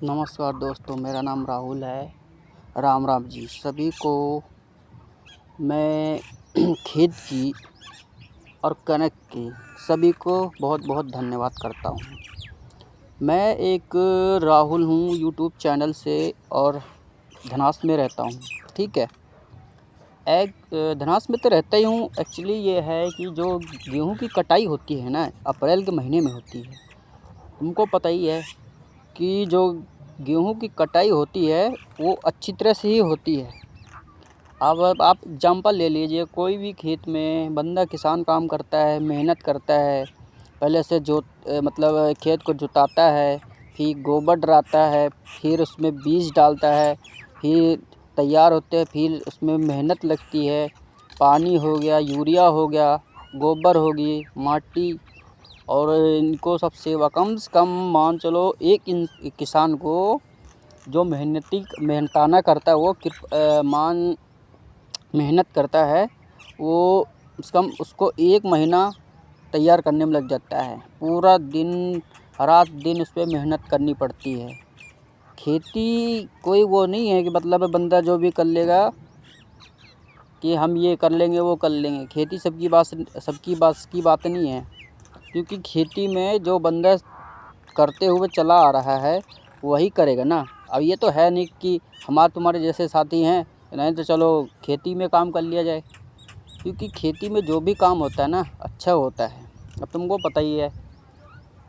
नमस्कार दोस्तों, मेरा नाम राहुल है। राम राम जी सभी को। मैं खेत की और कनक की सभी को बहुत बहुत धन्यवाद करता हूँ। मैं एक राहुल हूँ, यूट्यूब चैनल से और धनास में रहता हूँ। ठीक है, एक धनास में तो रहता ही हूँ। एक्चुअली ये है कि जो गेहूँ की कटाई होती है ना, अप्रैल के महीने में होती है। तुमको पता ही है कि जो गेहूँ की कटाई होती है वो अच्छी तरह से ही होती है। अब आप एग्जांपल ले लीजिए, कोई भी खेत में बंदा किसान काम करता है, मेहनत करता है। पहले से मतलब खेत को जुताता है, फिर गोबर डलाता है, फिर उसमें बीज डालता है, फिर तैयार होते हैं, फिर उसमें मेहनत लगती है। पानी हो गया, यूरिया हो गया, गोबर होगी, माटी, और इनको सब सेवा कम से कम मान चलो एक किसान को जो मेहनताना करता है वो मेहनत करता है, वो कम उसको 1 महीना तैयार करने में लग जाता है। पूरा दिन रात दिन उस पर मेहनत करनी पड़ती है। खेती कोई वो नहीं है कि मतलब बंदा जो भी कर लेगा कि हम ये कर लेंगे वो कर लेंगे। खेती सबकी बात की बात नहीं है, क्योंकि खेती में जो बंदा करते हुए चला आ रहा है वही करेगा ना। अब ये तो है नहीं कि हमारे तुम्हारे जैसे साथी हैं, नहीं तो चलो खेती में काम कर लिया जाए, क्योंकि खेती में जो भी काम होता है ना अच्छा होता है। अब तुमको पता ही है,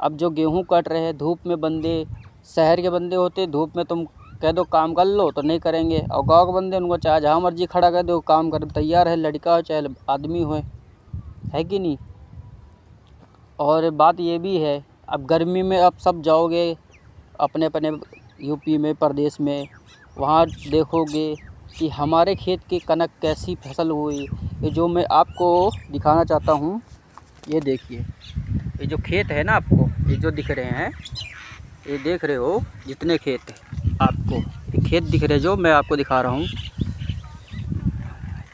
अब जो गेहूं कट रहे हैं धूप में, बंदे शहर के बंदे होते धूप में तुम कह दो काम कर लो तो नहीं करेंगे, और गांव के बंदे उनको चाहे जहाँ मर्जी खड़ा कर दो काम कर तैयार है, लड़का हो चाहे आदमी हो, है कि नहीं। और बात ये भी है, अब गर्मी में अब सब जाओगे अपने अपने यूपी में, प्रदेश में, वहाँ देखोगे कि हमारे खेत की कनक कैसी फसल हुई। ये जो मैं आपको दिखाना चाहता हूँ, ये देखिए, ये जो खेत है ना आपको, ये जो दिख रहे हैं, ये देख रहे हो जितने खेत है आपको, ये खेत दिख रहे जो मैं आपको दिखा रहा हूँ,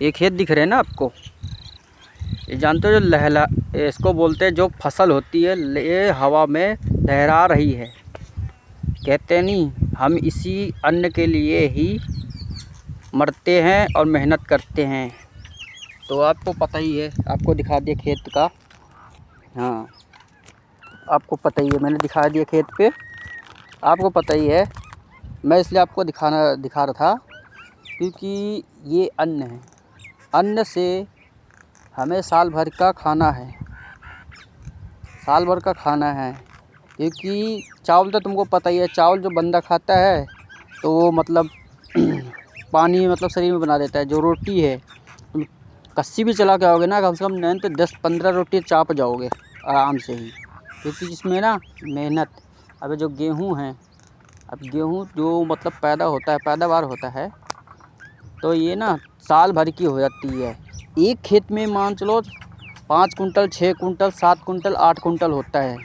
ये खेत दिख रहे हैं ना आपको, ये जानते हो जो लहला इसको बोलते हैं, जो फसल होती है ये हवा में लहरा रही है। कहते नहीं, हम इसी अन्न के लिए ही मरते हैं और मेहनत करते हैं। तो आपको पता ही है, आपको दिखा दिया खेत का। हाँ, आपको पता ही है, मैंने दिखा दिया खेत पे, आपको पता ही है। मैं इसलिए आपको दिखा रहा था क्योंकि ये अन्न है। अन्न से हमें साल भर का खाना है, साल भर का खाना है। क्योंकि चावल तो तुमको पता ही है, चावल जो बंदा खाता है तो वो मतलब पानी मतलब शरीर में बना देता है। जो रोटी है, तुम कस्सी भी चला के आओगे ना, कम से कम नहीं तो 10-15 रोटी चाप जाओगे आराम से ही, क्योंकि इसमें ना मेहनत। अब जो गेहूँ है, अब गेहूँ जो मतलब पैदा होता है, पैदावार होता है, तो ये ना साल भर की हो जाती है। एक खेत में मान चलो 5 कुंटल, 6 कुंटल, 7 कुंटल, 8 कुंटल होता है।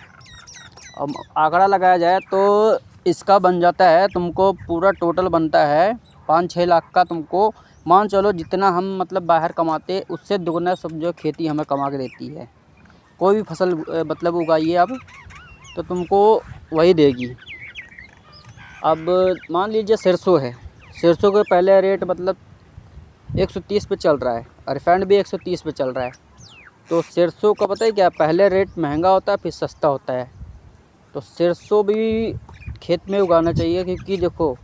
अब आंकड़ा लगाया जाए तो इसका बन जाता है, तुमको पूरा टोटल बनता है 5-6 लाख का। तुमको मान चलो जितना हम मतलब बाहर कमाते उससे दुगना समझो खेती हमें कमा के देती है। कोई भी फसल मतलब उगाइए अब तो तुमको वही देगी। अब मान लीजिए सरसों है, सरसों के पहले रेट मतलब 130 पे चल रहा है, रिफाइंड भी 130 पे चल रहा है। तो सरसों का पता है क्या, पहले रेट महंगा होता है फिर सस्ता होता है। तो सरसों भी खेत में उगाना चाहिए, क्योंकि देखो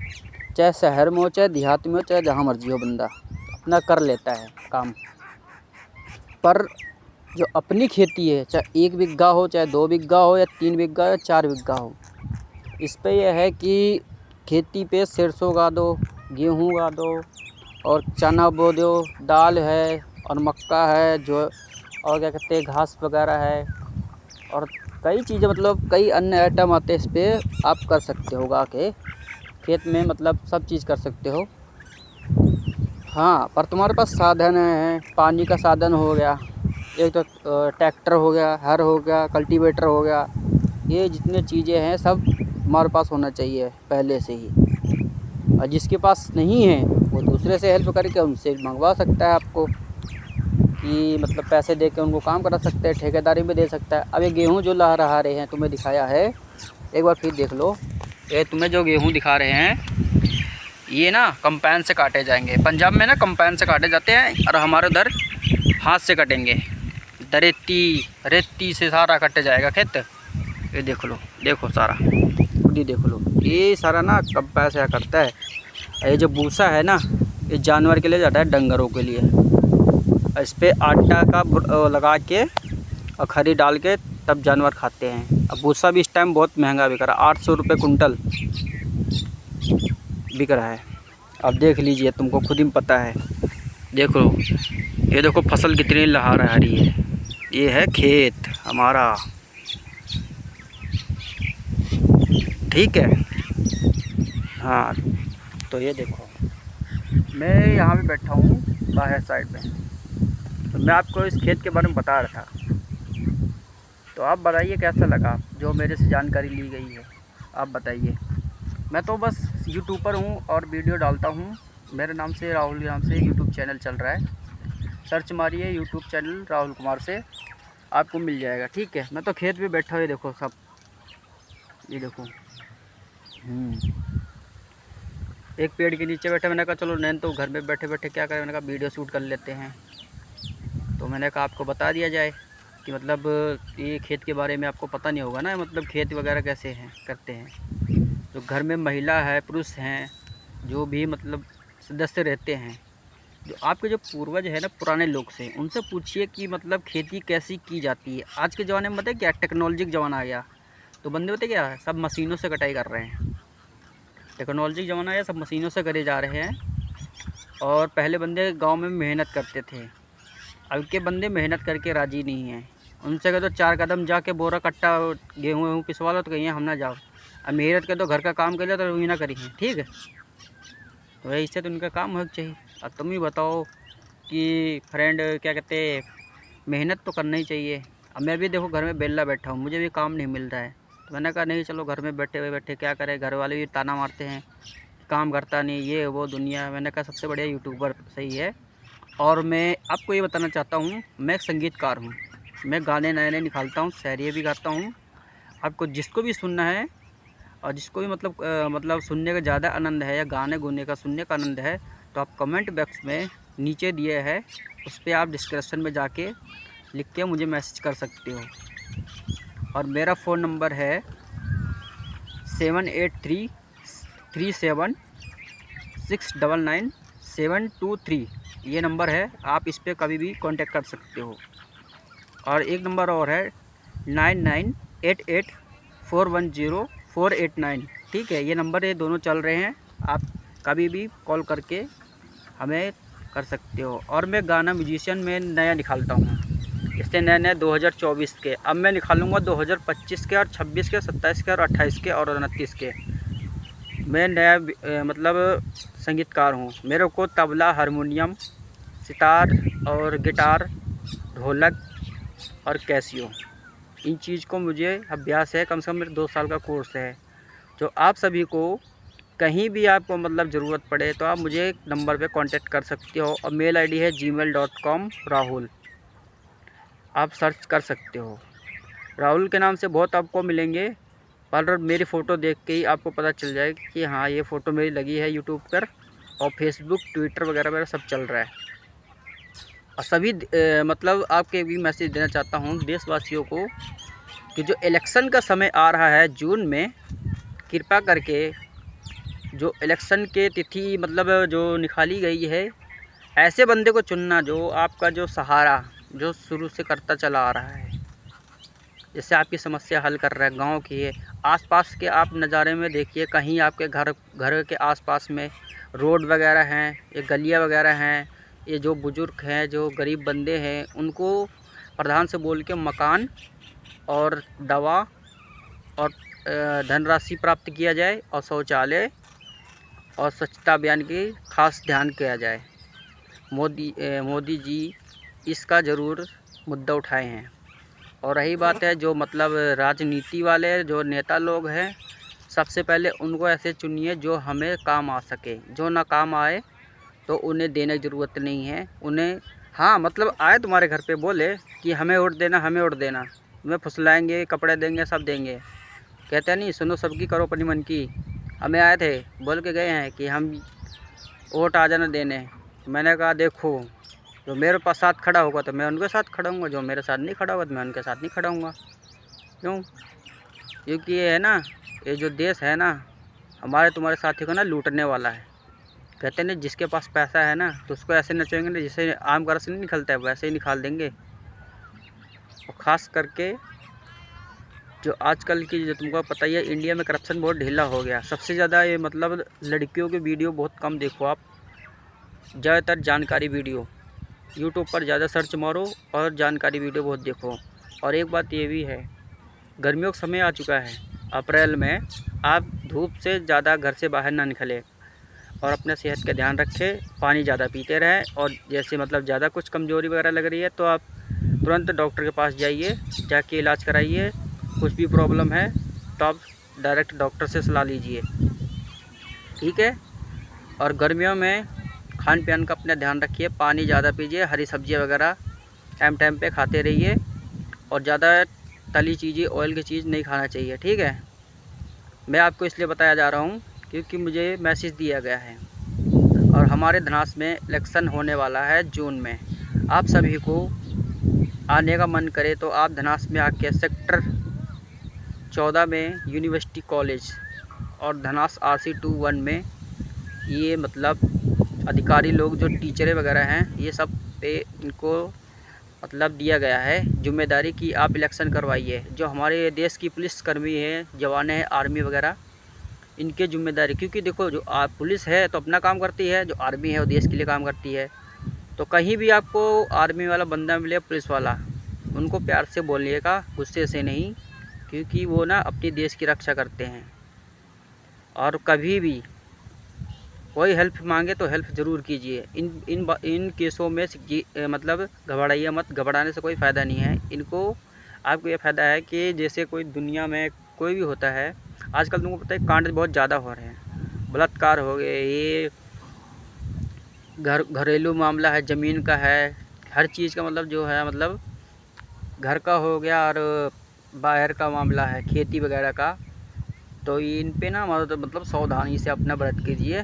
चाहे शहर में हो, चाहे देहात में हो, चाहे जहाँ मर्जी हो, बंदा अपना कर लेता है काम। पर जो अपनी खेती है, चाहे 1 बिग्घा हो, चाहे 2 बिग्घा हो, या 3 बिग्घा या 4 बिग्घा हो, इस पे यह है कि खेती पे सरसों उगा दो, गेहूँ उगा दो, और चना बो दो, दाल है और मक्का है, जो और क्या कहते हैं घास वगैरह है, और कई चीज़ें मतलब कई अन्य आइटम आते हैं। इस पर आप कर सकते हो उगा के खेत में, मतलब सब चीज़ कर सकते हो। हाँ, पर तुम्हारे पास साधन है, पानी का साधन हो गया, एक तो ट्रैक्टर हो गया, हर हो गया, कल्टीवेटर हो गया, ये जितने चीज़ें हैं सब हमारे पास होना चाहिए पहले से ही। और जिसके पास नहीं है वो दूसरे से हेल्प करके उनसे मंगवा सकता है आपको, कि मतलब पैसे दे के उनको काम करा सकते हैं, ठेकेदारी में दे सकता है। अब ये गेहूँ जो लहरा रहे हैं तुम्हें दिखाया है, एक बार फिर देख लो, ये तुम्हें जो गेहूँ दिखा रहे हैं ये ना कंपाइन से काटे जाएंगे। पंजाब में ना कंपाइन से काटे जाते हैं और हमारे उधर हाथ से कटेंगे। रेती से सारा कटे जाएगा खेत। ये देख लो, देखो सारा खुद ही देख लो, ये सारा ना कंपाइन से कटता है। ये जो भूसा है ना ये जानवर के लिए जाता है, डंगरों के लिए। इस पर आटा का लगा के और खरी डाल के तब जानवर खाते हैं। अब भूसा भी इस टाइम बहुत महंगा बिक रहा है, 800 रुपये कुंटल बिक रहा है। अब देख लीजिए, तुमको खुद ही पता है। देखो ये देखो फसल कितनी लहरारी है। ये है खेत हमारा, ठीक है। हाँ तो ये देखो मैं यहाँ पे बैठा हूँ बाहर साइड में, तो मैं आपको इस खेत के बारे में बता रहा था। तो आप बताइए कैसा लगा जो मेरे से जानकारी ली गई है, आप बताइए। मैं तो बस यूट्यूबर हूँ और वीडियो डालता हूँ। मेरे नाम से राहुल के नाम से यूट्यूब चैनल चल रहा है। सर्च मारिए यूट्यूब चैनल राहुल कुमार से, आपको मिल जाएगा, ठीक है। मैं तो खेत पे बैठा हुआ, देखो सब, ये देखो। एक पेड़ के नीचे बैठा। मैंने कहा चलो नैन तो घर में बैठे बैठे क्या करें, मैंने कहा वीडियो शूट कर लेते हैं। तो मैंने कहा आपको बता दिया जाए कि मतलब ये खेत के बारे में आपको पता नहीं होगा ना, मतलब खेत वगैरह कैसे हैं करते हैं। जो घर में महिला है, पुरुष हैं, जो भी मतलब सदस्य रहते हैं, जो आपके जो पूर्वज है ना पुराने लोग से, उनसे पूछिए कि मतलब खेती कैसी की जाती है। आज के ज़माने में बताए क्या टेक्नोलॉजी का ज़माना आ गया, तो बंदे बताए क्या सब मशीनों से कटाई कर रहे हैं। टेक्नोलॉजी का ज़माना आया, सब मशीनों से करे जा रहे हैं। और पहले बंदे गांव में मेहनत करते थे, अब के बंदे मेहनत करके राज़ी नहीं हैं। उनसे कह दो 4 कदम जाके बोरा कट्टा गेहूँ वेहूँ पिसवा लो तो कहिए हम ना जाओ। अब मेहनत कर दो, घर का काम कर लिया तो वही ना करिए, ठीक है। तो वही इससे तो उनका काम होना चाहिए। अब तुम ही बताओ कि फ्रेंड क्या कहते हैं, मेहनत तो करना ही चाहिए। अब मैं भी देखो घर में बेला बैठा हूँ, मुझे भी काम नहीं मिल रहा है, तो मैंने कहा नहीं चलो घर में बैठे बैठे क्या करें। घर वाले भी ताना मारते हैं, काम करता नहीं, ये वो दुनिया। मैंने कहा सबसे बढ़िया यूट्यूबर सही है। और मैं आपको ये बताना चाहता हूँ, मैं एक संगीतकार हूँ। मैं गाने नए नए निकालता हूँ, शायरी भी गाता हूँ। आपको जिसको भी सुनना है और जिसको भी मतलब सुनने का ज़्यादा आनंद है या गाने गुने का सुनने का आनंद है, तो आप कमेंट बॉक्स में नीचे दिए है, उस पर आप डिस्क्रिप्शन में जाके लिख के मुझे मैसेज कर सकते हो। और मेरा फ़ोन नंबर है 783376999723। ये नंबर है, आप इस पर कभी भी कांटेक्ट कर सकते हो। और एक नंबर और है 9988410489, ठीक है। ये नंबर ये दोनों चल रहे हैं, आप कभी भी कॉल करके हमें कर सकते हो। और मैं गाना म्यूजिशियन में नया निकालता हूँ, इससे नए नए 2024 के। अब मैं निकालूंगा 2025 के और 26 के, 27 के और 28 के और 29 के। मैं नया मतलब संगीतकार हूँ। मेरे को तबला, हारमोनियम, सितार और गिटार, ढोलक और कैसियो, इन चीज़ को मुझे अभ्यास है। कम से कम मेरे 2 साल का कोर्स है। जो आप सभी को कहीं भी आपको मतलब ज़रूरत पड़े तो आप मुझे नंबर पे कांटेक्ट कर सकते हो। और मेल आईडी है gmail.com राहुल, आप सर्च कर सकते हो। राहुल के नाम से बहुत आपको मिलेंगे, पर मेरी फ़ोटो देख के ही आपको पता चल जाएगा कि हाँ ये फ़ोटो मेरी लगी है यूट्यूब पर। और फेसबुक, ट्विटर वगैरह मेरा सब चल रहा है। और सभी मतलब आपके भी मैसेज देना चाहता हूँ देशवासियों को कि जो इलेक्शन का समय आ रहा है जून में, कृपा करके जो इलेक्शन के तिथि मतलब जो निकाली गई है, ऐसे बंदे को चुनना जो आपका जो सहारा जो शुरू से करता चला आ रहा है, जैसे आपकी समस्या हल कर रहा है। गांव की है, आसपास के आप नज़ारे में देखिए, कहीं आपके घर के आसपास में रोड वगैरह हैं, ये गलियां वगैरह हैं, ये जो बुज़ुर्ग हैं, जो गरीब बंदे हैं, उनको प्रधान से बोल के मकान और दवा और धनराशि प्राप्त किया जाए। और शौचालय और स्वच्छता अभियान की खास ध्यान किया जाए। मोदी जी इसका ज़रूर मुद्दा उठाए हैं। और रही बात है जो मतलब राजनीति वाले जो नेता लोग हैं, सबसे पहले उनको ऐसे चुनिए जो हमें काम आ सके। जो ना काम आए तो उन्हें देने की ज़रूरत नहीं है। उन्हें हाँ मतलब आए तुम्हारे घर पे बोले कि हमें वोट देना, हमें वोट देना, तुम्हें फुसलाएंगे, कपड़े देंगे, सब देंगे। कहते हैं नहीं, सुनो सबकी करो अपनी मन की। हमें आए थे, बोल के गए हैं कि हम वोट आ जाना देने। मैंने कहा देखो, जो मेरे पास साथ खड़ा होगा तो मैं उनके साथ खड़ा हूँगा, जो मेरे साथ नहीं खड़ा होगा तो मैं उनके साथ नहीं खड़ा हूँगा। क्यों? क्योंकि ये है ना, ये जो देश है ना, हमारे तुम्हारे साथी को ना लूटने वाला है। कहते नहीं, जिसके पास पैसा है ना तो उसको ऐसे नचेंगे ना, जिससे आम का रस नहीं निकलता है वैसे ही निकाल देंगे। और ख़ास करके जो आजकल की, जो तुमको पता ही है, इंडिया में करप्शन बहुत ढीला हो गया। सबसे ज़्यादा ये मतलब लड़कियों की वीडियो बहुत कम देखो आप, ज़्यादातर जानकारी वीडियो यूट्यूब पर ज़्यादा सर्च मारो और जानकारी वीडियो बहुत देखो। और एक बात ये भी है, गर्मियों का समय आ चुका है, अप्रैल में आप धूप से ज़्यादा घर से बाहर ना निकले और अपने सेहत का ध्यान रखें, पानी ज़्यादा पीते रहें। और जैसे मतलब ज़्यादा कुछ कमज़ोरी वगैरह लग रही है तो आप तुरंत डॉक्टर के पास जाइए, जाके इलाज कराइए। कुछ भी प्रॉब्लम है तो आप डायरेक्ट डॉक्टर से सलाह लीजिए, ठीक है। और गर्मियों में खान पान का अपना ध्यान रखिए, पानी ज़्यादा पीजिए, हरी सब्जियाँ वगैरह टाइम टाइम पे खाते रहिए और ज़्यादा तली चीज़ें, ऑयल की चीज़ नहीं खाना चाहिए, ठीक है। मैं आपको इसलिए बताया जा रहा हूँ क्योंकि मुझे मैसेज दिया गया है और हमारे धनास में इलेक्शन होने वाला है जून में। आप सभी को आने का मन करे तो आप धनास में आके सेक्टर 14 में यूनिवर्सिटी कॉलेज और धनास RC21 में ये मतलब अधिकारी लोग जो टीचरें वगैरह हैं, ये सब पे इनको मतलब दिया गया है जिम्मेदारी कि आप इलेक्शन करवाइए। जो हमारे देश की पुलिसकर्मी है, जवान हैं, आर्मी वगैरह, इनके जिम्मेदारी, क्योंकि देखो जो पुलिस है तो अपना काम करती है, जो आर्मी है वो देश के लिए काम करती है। तो कहीं भी आपको आर्मी वाला बंदा मिले, पुलिस वाला, उनको प्यार से बोलिएगा, गुस्से से नहीं, क्योंकि वो ना अपने देश की रक्षा करते हैं। और कभी भी कोई हेल्प मांगे तो हेल्प ज़रूर कीजिए। इन केसों में मतलब घबराइए मत, घबराने से कोई फ़ायदा नहीं है। इनको आपको ये फ़ायदा है कि जैसे कोई दुनिया में कोई भी होता है, आजकल तुमको पता है कांड बहुत ज़्यादा हो रहे हैं, बलात्कार हो गए, ये घरेलू मामला है, ज़मीन का है, हर चीज़ का मतलब जो है, मतलब घर का हो गया और बाहर का मामला है, खेती वगैरह का। तो इन पे ना मतलब सावधानी से अपना बरत कीजिए,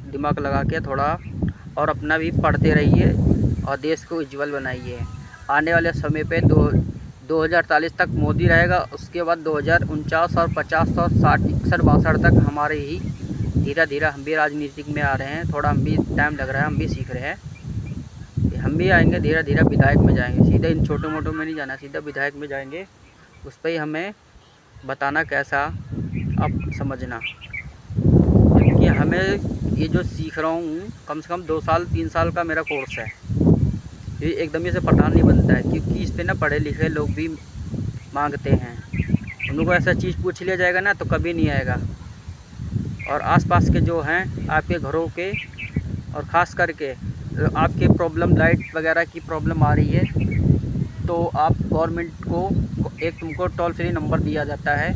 दिमाग लगा के थोड़ा, और अपना भी पढ़ते रहिए और देश को उज्जवल बनाइए। आने वाले समय पे 2048 तक मोदी रहेगा, उसके बाद 2049 और 50 और 60, 61, 62 तक हमारे ही धीरे धीरे हम भी राजनीतिक में आ रहे हैं। थोड़ा हम भी टाइम लग रहा है, हम भी सीख रहे हैं। हम भी आएंगे धीरे धीरे, विधायक में जाएंगे, सीधे इन छोटे मोटों में नहीं जाना, सीधा विधायक में जाएंगे। उस पर ही हमें बताना कैसा, आप समझना। क्योंकि हमें ये जो सीख रहा हूँ, कम से कम 2 साल 3 साल का मेरा कोर्स है। ये एकदम से पठान नहीं बनता है, क्योंकि इस पे ना पढ़े लिखे लोग भी मांगते हैं। उन लोगों को ऐसा चीज़ पूछ लिया जाएगा ना तो कभी नहीं आएगा। और आसपास के जो हैं आपके घरों के, और ख़ास करके आपके प्रॉब्लम, लाइट वगैरह की प्रॉब्लम आ रही है, तो आप गवर्नमेंट को एक तुमको टोल फ्री नंबर दिया जाता है।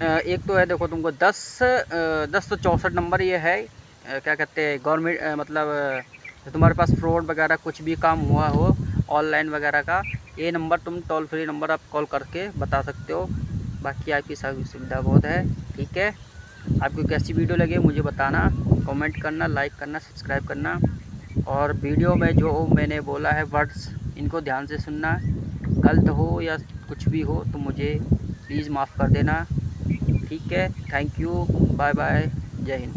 एक तो है, देखो तुमको 10 नंबर ये है, क्या कहते हैं, गवर्नमेंट मतलब तुम्हारे पास फ्रॉड वगैरह कुछ भी काम हुआ हो ऑनलाइन वगैरह का, ये नंबर तुम टोल फ्री नंबर आप कॉल करके बता सकते हो। बाकी आपकी सभी सुविधा बहुत है, ठीक है। आपको कैसी वीडियो लगे मुझे बताना, कमेंट करना, लाइक करना, सब्सक्राइब करना। और वीडियो में जो मैंने बोला है वर्ड्स, इनको ध्यान से सुनना, गलत हो या कुछ भी हो तो मुझे प्लीज़ माफ़ कर देना, ठीक है। थैंक यू, बाय बाय, जय हिंद।